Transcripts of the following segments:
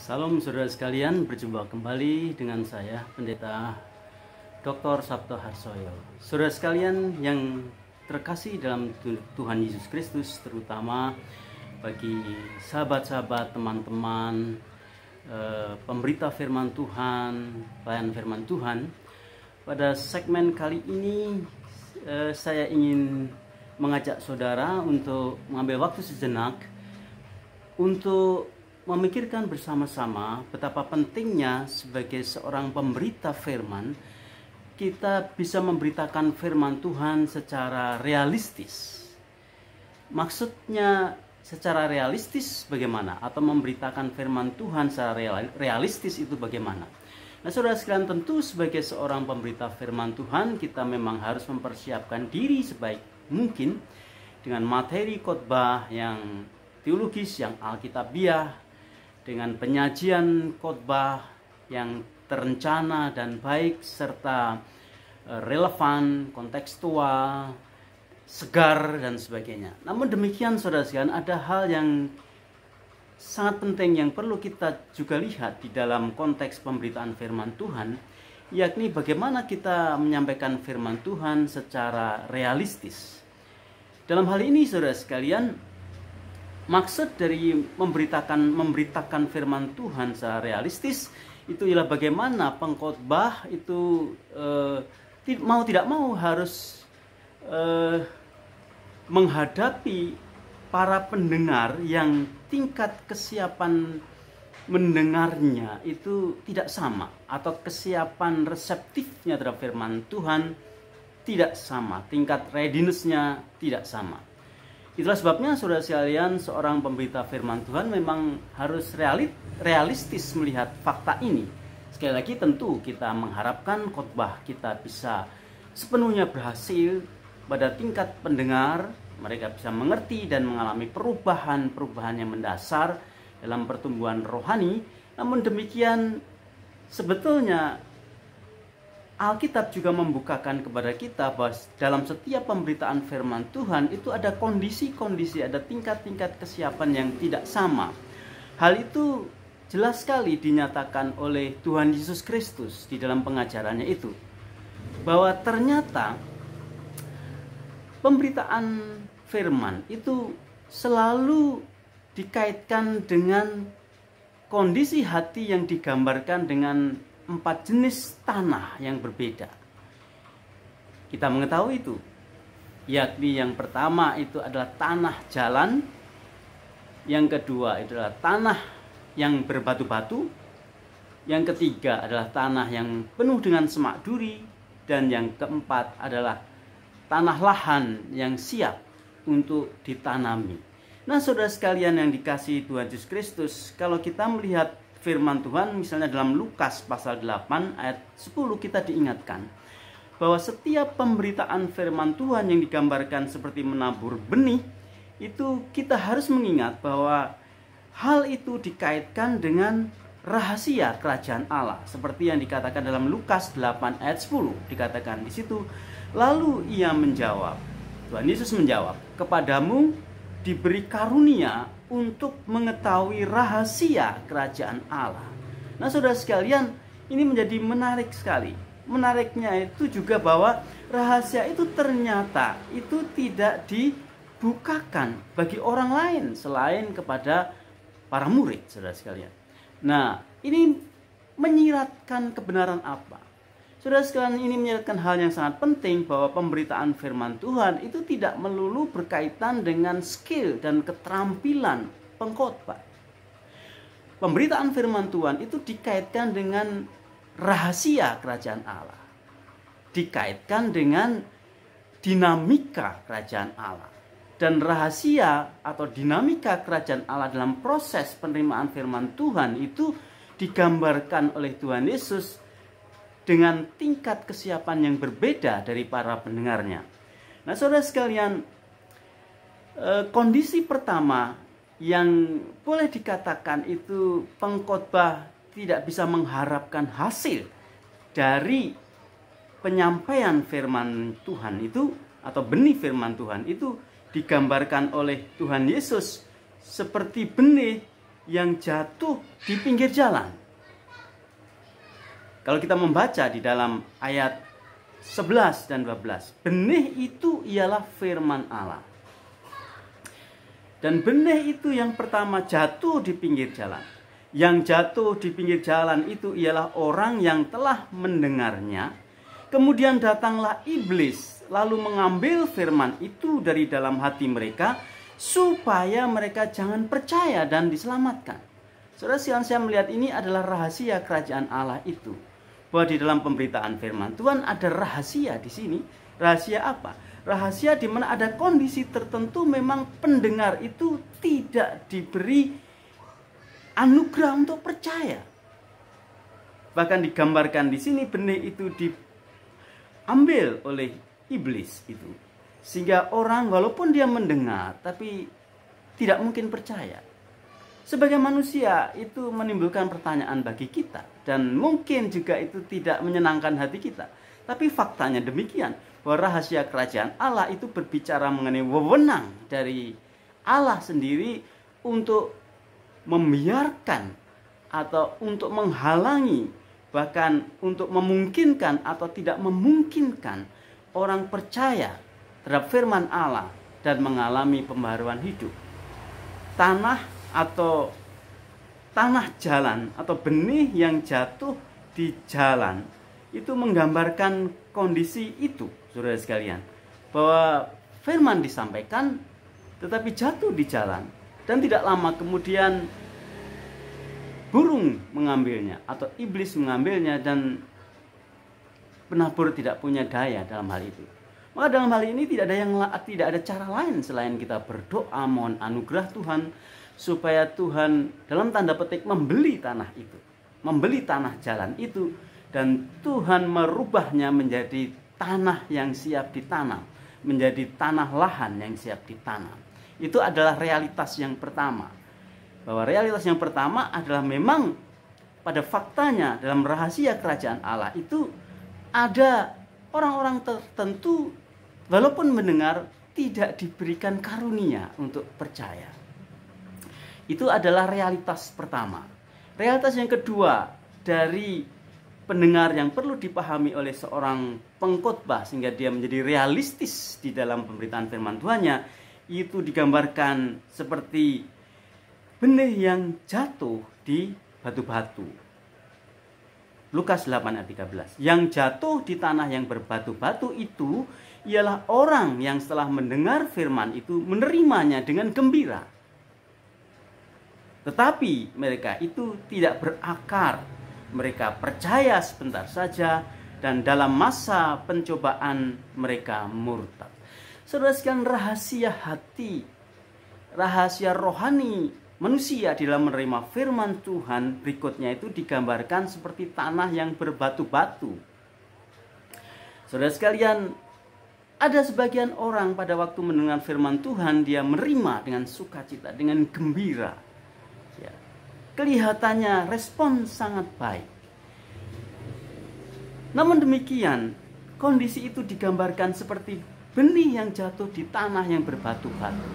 Salam saudara sekalian, berjumpa kembali dengan saya Pendeta Dr. Sabto Harsoyo. Saudara sekalian yang terkasih dalam Tuhan Yesus Kristus, terutama bagi sahabat-sahabat, teman-teman, pemberita firman Tuhan, pelayan firman Tuhan. Pada segmen kali ini saya ingin mengajak saudara untuk mengambil waktu sejenak untuk memikirkan bersama-sama betapa pentingnya sebagai seorang pemberita firman kita bisa memberitakan firman Tuhan secara realistis. Maksudnya secara realistis bagaimana? Atau memberitakan firman Tuhan secara realistis itu bagaimana? Nah, saudara sekalian, tentu sebagai seorang pemberita firman Tuhan kita memang harus mempersiapkan diri sebaik mungkin dengan materi khotbah yang teologis, yang alkitabiah, dengan penyajian khotbah yang terencana dan baik serta relevan, kontekstual, segar dan sebagainya. Namun demikian saudara sekalian, ada hal yang sangat penting yang perlu kita juga lihat di dalam konteks pemberitaan firman Tuhan, yakni bagaimana kita menyampaikan firman Tuhan secara realistis. Dalam hal ini saudara sekalian, maksud dari memberitakan firman Tuhan secara realistis itu ialah bagaimana pengkhotbah itu mau tidak mau harus menghadapi para pendengar yang tingkat kesiapan mendengarnya itu tidak sama, atau kesiapan reseptifnya terhadap firman Tuhan tidak sama, tingkat readiness-nya tidak sama. Itulah sebabnya saudara sekalian, seorang pemberita firman Tuhan memang harus realistis melihat fakta ini. Sekali lagi tentu kita mengharapkan khotbah kita bisa sepenuhnya berhasil pada tingkat pendengar, mereka bisa mengerti dan mengalami perubahan yang mendasar dalam pertumbuhan rohani. Namun demikian sebetulnya Alkitab juga membukakan kepada kita bahwa dalam setiap pemberitaan firman Tuhan itu ada kondisi-kondisi, ada tingkat-tingkat kesiapan yang tidak sama. Hal itu jelas sekali dinyatakan oleh Tuhan Yesus Kristus di dalam pengajarannya itu. Bahwa ternyata pemberitaan firman itu selalu dikaitkan dengan kondisi hati yang digambarkan dengan 4 jenis tanah yang berbeda. Kita mengetahui itu, yakni yang pertama itu adalah tanah jalan, yang kedua itu adalah tanah yang berbatu-batu, yang ketiga adalah tanah yang penuh dengan semak duri, dan yang keempat adalah tanah lahan yang siap untuk ditanami. Nah, saudara sekalian yang dikasihi Tuhan Yesus Kristus, kalau kita melihat firman Tuhan misalnya dalam Lukas pasal 8 ayat 10, kita diingatkan bahwa setiap pemberitaan firman Tuhan yang digambarkan seperti menabur benih, itu kita harus mengingat bahwa hal itu dikaitkan dengan rahasia kerajaan Allah, seperti yang dikatakan dalam Lukas 8 ayat 10. Dikatakan di situ, lalu ia menjawab, Tuhan Yesus menjawab, kepadamu diberi karunia untuk mengetahui rahasia kerajaan Allah. Nah, saudara sekalian, ini menjadi menarik sekali. Menariknya itu juga bahwa rahasia itu ternyata itu tidak dibukakan bagi orang lain selain kepada para murid, saudara sekalian. Nah, ini menyiratkan kebenaran apa? Saudara sekalian, ini menyiratkan hal yang sangat penting bahwa pemberitaan firman Tuhan itu tidak melulu berkaitan dengan skill dan keterampilan pengkhotbah. Pemberitaan firman Tuhan itu dikaitkan dengan rahasia kerajaan Allah, dikaitkan dengan dinamika kerajaan Allah. Dan rahasia atau dinamika kerajaan Allah dalam proses penerimaan firman Tuhan itu digambarkan oleh Tuhan Yesus dengan tingkat kesiapan yang berbeda dari para pendengarnya. Nah, saudara sekalian, kondisi pertama yang boleh dikatakan itu pengkhotbah tidak bisa mengharapkan hasil dari penyampaian firman Tuhan itu, atau benih firman Tuhan itu digambarkan oleh Tuhan Yesus seperti benih yang jatuh di pinggir jalan. Kalau kita membaca di dalam ayat 11 dan 12, benih itu ialah firman Allah. Dan benih itu yang pertama jatuh di pinggir jalan. Yang jatuh di pinggir jalan itu ialah orang yang telah mendengarnya. Kemudian datanglah iblis, lalu mengambil firman itu dari dalam hati mereka, supaya mereka jangan percaya dan diselamatkan. Saudara sekalian, saya melihat ini adalah rahasia kerajaan Allah itu. Bahwa di dalam pemberitaan firman Tuhan ada rahasia di sini. Rahasia apa? Rahasia di mana ada kondisi tertentu memang pendengar itu tidak diberi anugerah untuk percaya. Bahkan digambarkan di sini benih itu diambil oleh iblis itu. Sehingga orang walaupun dia mendengar tapi tidak mungkin percaya. Sebagai manusia itu menimbulkan pertanyaan bagi kita. Dan mungkin juga itu tidak menyenangkan hati kita. Tapi faktanya demikian. Bahwa rahasia kerajaan Allah itu berbicara mengenai wewenang dari Allah sendiri untuk membiarkan atau untuk menghalangi, bahkan untuk memungkinkan atau tidak memungkinkan orang percaya terhadap firman Allah dan mengalami pembaharuan hidup. Tanah jalan atau benih yang jatuh di jalan itu menggambarkan kondisi itu, saudara sekalian, bahwa firman disampaikan tetapi jatuh di jalan dan tidak lama kemudian burung mengambilnya atau iblis mengambilnya dan penabur tidak punya daya dalam hal itu. Maka dalam hal ini tidak ada cara lain selain kita berdoa mohon anugerah Tuhan supaya Tuhan dalam tanda petik membeli tanah itu, membeli tanah jalan itu, dan Tuhan merubahnya menjadi tanah yang siap ditanam, menjadi tanah lahan yang siap ditanam. Itu adalah realitas yang pertama. Bahwa realitas yang pertama adalah memang pada faktanya dalam rahasia kerajaan Allah itu ada orang-orang tertentu walaupun mendengar tidak diberikan karunia untuk percaya. Itu adalah realitas pertama. Realitas yang kedua dari pendengar yang perlu dipahami oleh seorang pengkhotbah sehingga dia menjadi realistis di dalam pemberitaan firman Tuhannya, itu digambarkan seperti benih yang jatuh di batu-batu. Lukas 8 ayat 13. Yang jatuh di tanah yang berbatu-batu itu ialah orang yang setelah mendengar firman itu menerimanya dengan gembira. Tetapi mereka itu tidak berakar. Mereka percaya sebentar saja dan dalam masa pencobaan mereka murtad. Saudara sekalian, rahasia hati, rahasia rohani manusia di dalam menerima firman Tuhan berikutnya itu digambarkan seperti tanah yang berbatu-batu. Saudara sekalian, ada sebagian orang pada waktu mendengar firman Tuhan dia menerima dengan sukacita, dengan gembira. Ya. Kelihatannya respon sangat baik. Namun demikian, kondisi itu digambarkan seperti benih yang jatuh di tanah yang berbatu-batu.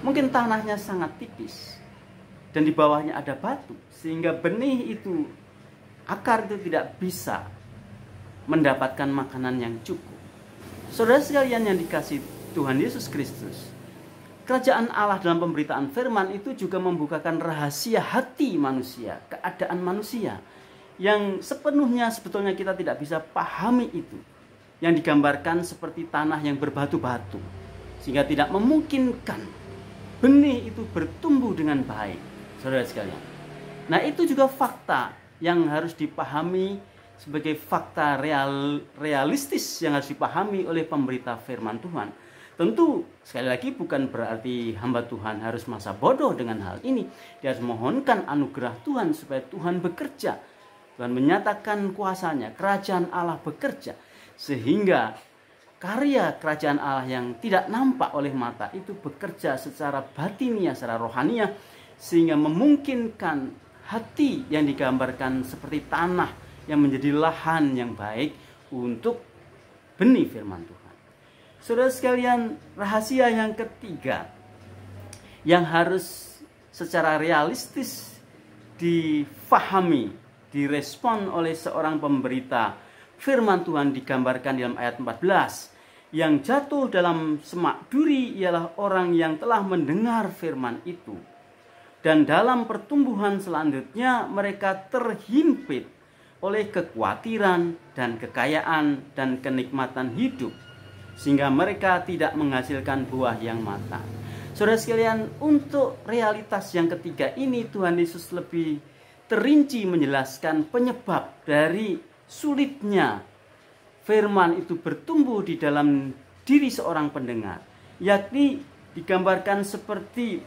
Mungkin tanahnya sangat tipis dan di bawahnya ada batu, sehingga benih itu, akar itu tidak bisa mendapatkan makanan yang cukup. Saudara sekalian yang dikasihi Tuhan Yesus Kristus, kerajaan Allah dalam pemberitaan firman itu juga membukakan rahasia hati manusia, keadaan manusia yang sepenuhnya sebetulnya kita tidak bisa pahami itu, yang digambarkan seperti tanah yang berbatu-batu sehingga tidak memungkinkan benih itu bertumbuh dengan baik. Saudara sekalian, nah itu juga fakta yang harus dipahami sebagai fakta realistis yang harus dipahami oleh pemberita firman Tuhan. Tentu sekali lagi bukan berarti hamba Tuhan harus masa bodoh dengan hal ini. Dia harus mohonkan anugerah Tuhan supaya Tuhan bekerja. Tuhan menyatakan kuasanya, kerajaan Allah bekerja. Sehingga karya kerajaan Allah yang tidak nampak oleh mata itu bekerja secara batiniah, secara rohaniah. Sehingga memungkinkan hati yang digambarkan seperti tanah yang menjadi lahan yang baik untuk benih firman Tuhan. Saudara sekalian, rahasia yang ketiga yang harus secara realistis difahami, direspon oleh seorang pemberita firman Tuhan digambarkan dalam ayat 14. Yang jatuh dalam semak duri ialah orang yang telah mendengar firman itu. Dan dalam pertumbuhan selanjutnya mereka terhimpit oleh kekhawatiran dan kekayaan dan kenikmatan hidup, sehingga mereka tidak menghasilkan buah yang matang. Saudara sekalian, untuk realitas yang ketiga ini Tuhan Yesus lebih terinci menjelaskan penyebab dari sulitnya firman itu bertumbuh di dalam diri seorang pendengar, yakni digambarkan seperti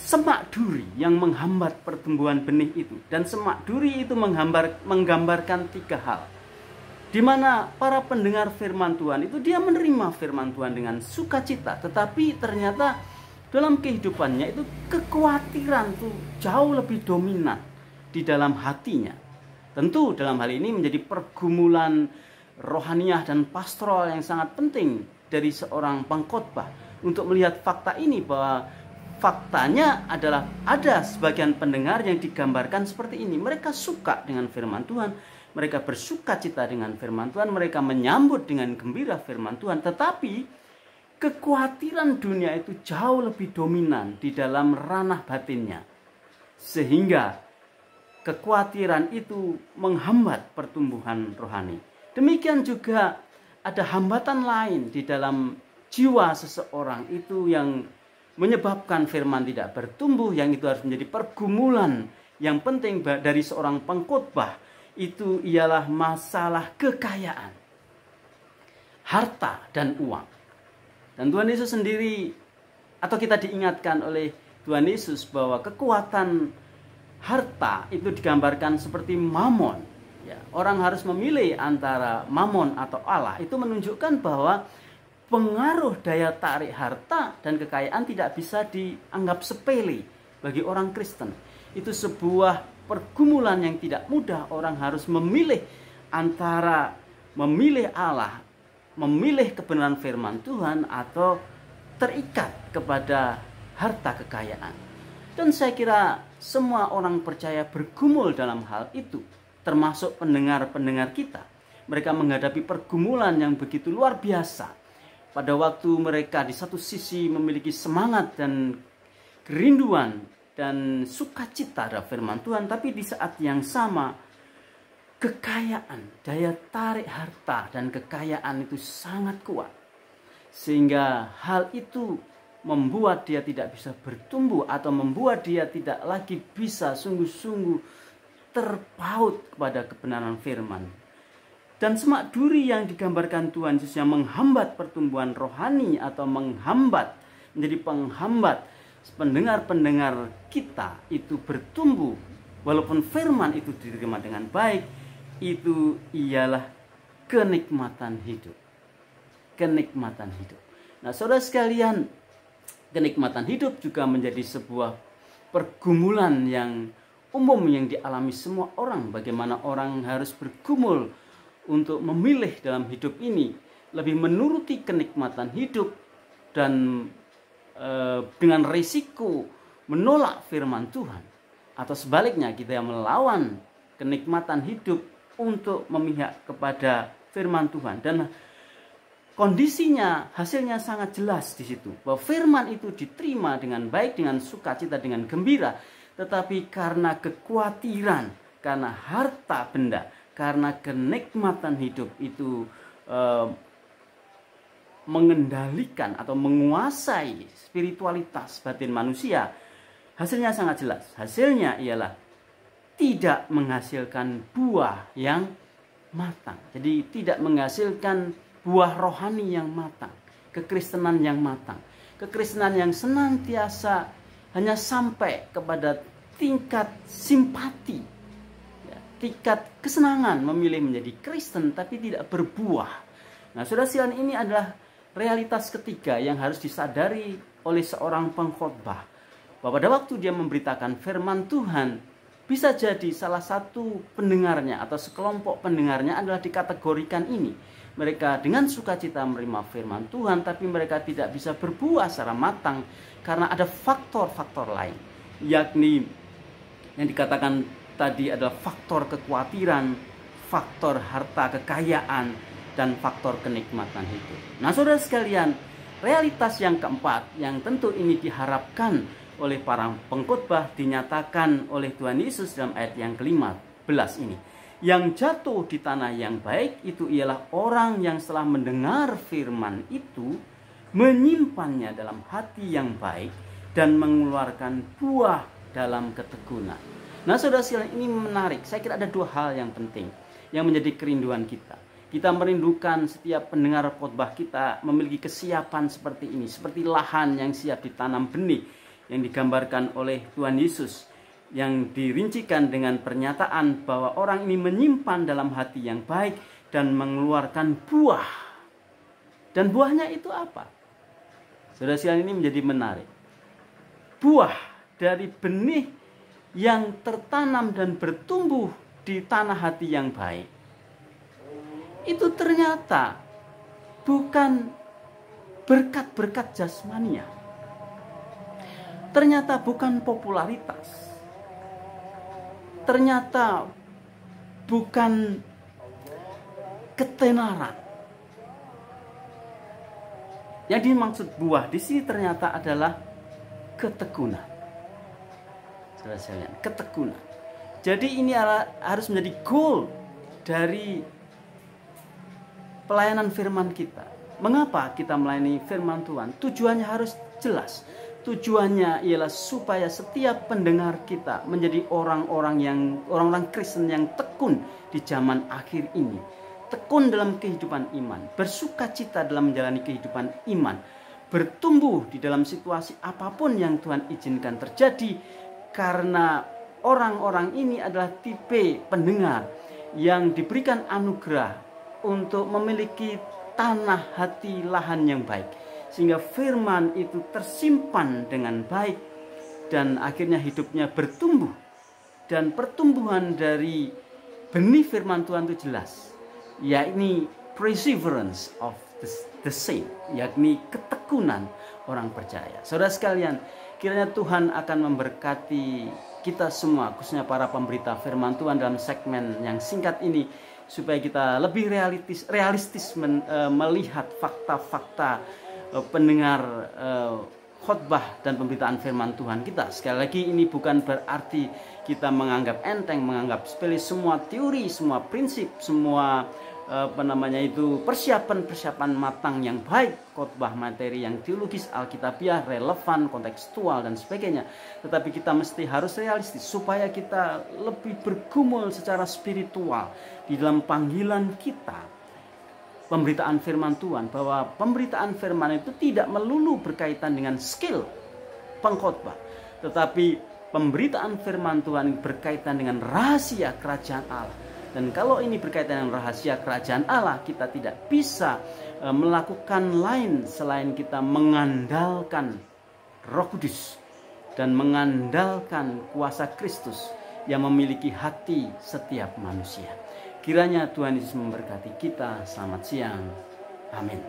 semak duri yang menghambat pertumbuhan benih itu. Dan semak duri itu menggambarkan tiga hal, di mana para pendengar firman Tuhan itu dia menerima firman Tuhan dengan sukacita, tetapi ternyata dalam kehidupannya itu kekhawatiran itu jauh lebih dominan di dalam hatinya. Tentu dalam hal ini menjadi pergumulan rohaniah dan pastoral yang sangat penting dari seorang pengkhotbah untuk melihat fakta ini, bahwa faktanya adalah ada sebagian pendengar yang digambarkan seperti ini. Mereka suka dengan firman Tuhan, mereka bersuka cita dengan firman Tuhan, mereka menyambut dengan gembira firman Tuhan, tetapi kekhawatiran dunia itu jauh lebih dominan di dalam ranah batinnya, sehingga kekhawatiran itu menghambat pertumbuhan rohani. Demikian juga ada hambatan lain di dalam jiwa seseorang itu yang menyebabkan firman tidak bertumbuh, yang itu harus menjadi pergumulan yang penting dari seorang pengkhotbah. Itu ialah masalah kekayaan, harta dan uang. Dan Tuhan Yesus sendiri, atau kita diingatkan oleh Tuhan Yesus bahwa kekuatan harta itu digambarkan seperti mamon. Ya, orang harus memilih antara mamon atau Allah. Itu menunjukkan bahwa pengaruh daya tarik harta dan kekayaan tidak bisa dianggap sepele bagi orang Kristen. Itu sebuah pergumulan yang tidak mudah. Orang harus memilih antara memilih Allah, memilih kebenaran firman Tuhan, atau terikat kepada harta kekayaan. Dan saya kira semua orang percaya bergumul dalam hal itu, termasuk pendengar-pendengar kita. Mereka menghadapi pergumulan yang begitu luar biasa. Pada waktu mereka di satu sisi memiliki semangat dan kerinduan dan sukacita terhadap firman Tuhan, tapi di saat yang sama kekayaan, daya tarik harta dan kekayaan itu sangat kuat, sehingga hal itu membuat dia tidak bisa bertumbuh, atau membuat dia tidak lagi bisa sungguh-sungguh terpaut kepada kebenaran firman. Dan semak duri yang digambarkan Tuhan Yesus yang menghambat pertumbuhan rohani, atau menjadi penghambat pendengar-pendengar kita itu bertumbuh walaupun firman itu diterima dengan baik, itu ialah kenikmatan hidup. Kenikmatan hidup. Nah, saudara sekalian, kenikmatan hidup juga menjadi sebuah pergumulan yang umum yang dialami semua orang. Bagaimana orang harus bergumul untuk memilih dalam hidup ini, lebih menuruti kenikmatan hidup dan dengan risiko menolak firman Tuhan, atau sebaliknya kita yang melawan kenikmatan hidup untuk memihak kepada firman Tuhan. Dan kondisinya, hasilnya sangat jelas di situ, bahwa firman itu diterima dengan baik, dengan sukacita, dengan gembira, tetapi karena kekhawatiran, karena harta benda, karena kenikmatan hidup itu mengendalikan atau menguasai spiritualitas batin manusia, hasilnya sangat jelas. Hasilnya ialah tidak menghasilkan buah yang matang. Jadi tidak menghasilkan buah rohani yang matang, kekristenan yang matang, kekristenan yang senantiasa hanya sampai kepada tingkat simpati, ya, tingkat kesenangan memilih menjadi Kristen tapi tidak berbuah. Nah, saudara sekalian, ini adalah realitas ketiga yang harus disadari oleh seorang pengkhotbah, bahwa pada waktu dia memberitakan firman Tuhan, bisa jadi salah satu pendengarnya atau sekelompok pendengarnya adalah dikategorikan ini. mereka dengan sukacita menerima firman Tuhan, tapi mereka tidak bisa berbuah secara matang karena ada faktor-faktor lain, yakni yang dikatakan tadi adalah faktor kekhawatiran, faktor harta kekayaan, dan faktor kenikmatan hidup. Nah, saudara sekalian, realitas yang keempat yang tentu ini diharapkan oleh para pengkhotbah dinyatakan oleh Tuhan Yesus dalam ayat yang ke-15 ini. Yang jatuh di tanah yang baik itu ialah orang yang setelah mendengar firman itu menyimpannya dalam hati yang baik dan mengeluarkan buah dalam ketekunan. Nah, saudara sekalian, ini menarik. Saya kira ada dua hal yang penting yang menjadi kerinduan kita. Kita merindukan setiap pendengar khotbah kita memiliki kesiapan seperti ini, seperti lahan yang siap ditanam benih yang digambarkan oleh Tuhan Yesus, yang dirincikan dengan pernyataan bahwa orang ini menyimpan dalam hati yang baik dan mengeluarkan buah. Dan buahnya itu apa? Saudara sekalian, ini menjadi menarik. Buah dari benih yang tertanam dan bertumbuh di tanah hati yang baik itu ternyata bukan berkat-berkat jasmania. Ternyata bukan popularitas. Ternyata bukan ketenaran. Yang dimaksud buah di sini ternyata adalah ketekunan. Saudara sekalian, ketekunan. Jadi ini harus menjadi goal dari pelayanan firman kita. Mengapa kita melayani firman Tuhan? Tujuannya harus jelas. Tujuannya ialah supaya setiap pendengar kita menjadi orang-orang Kristen yang tekun di zaman akhir ini. Tekun dalam kehidupan iman, bersukacita dalam menjalani kehidupan iman, bertumbuh di dalam situasi apapun yang Tuhan izinkan terjadi, karena orang-orang ini adalah tipe pendengar yang diberikan anugerah untuk memiliki tanah hati lahan yang baik, sehingga firman itu tersimpan dengan baik dan akhirnya hidupnya bertumbuh. Dan pertumbuhan dari benih firman Tuhan itu jelas, yakni perseverance of the saint, yakni ketekunan orang percaya. Saudara sekalian, kiranya Tuhan akan memberkati kita semua, khususnya para pemberita firman Tuhan dalam segmen yang singkat ini, supaya kita lebih realistis melihat fakta-fakta pendengar khotbah dan pemberitaan firman Tuhan kita. Sekali lagi, ini bukan berarti kita menganggap enteng, menganggap sepele semua teori, semua prinsip, semua persiapan matang yang baik, khotbah materi yang teologis, alkitabiah, relevan, kontekstual dan sebagainya. Tetapi kita mesti harus realistis supaya kita lebih bergumul secara spiritual di dalam panggilan kita. Pemberitaan firman Tuhan, bahwa pemberitaan firman itu tidak melulu berkaitan dengan skill pengkhotbah, tetapi pemberitaan firman Tuhan berkaitan dengan rahasia kerajaan Allah. Dan kalau ini berkaitan dengan rahasia kerajaan Allah, kita tidak bisa melakukan lain selain kita mengandalkan Roh Kudus dan mengandalkan kuasa Kristus yang memiliki hati setiap manusia. Kiranya Tuhan Yesus memberkati kita. Selamat siang. Amin.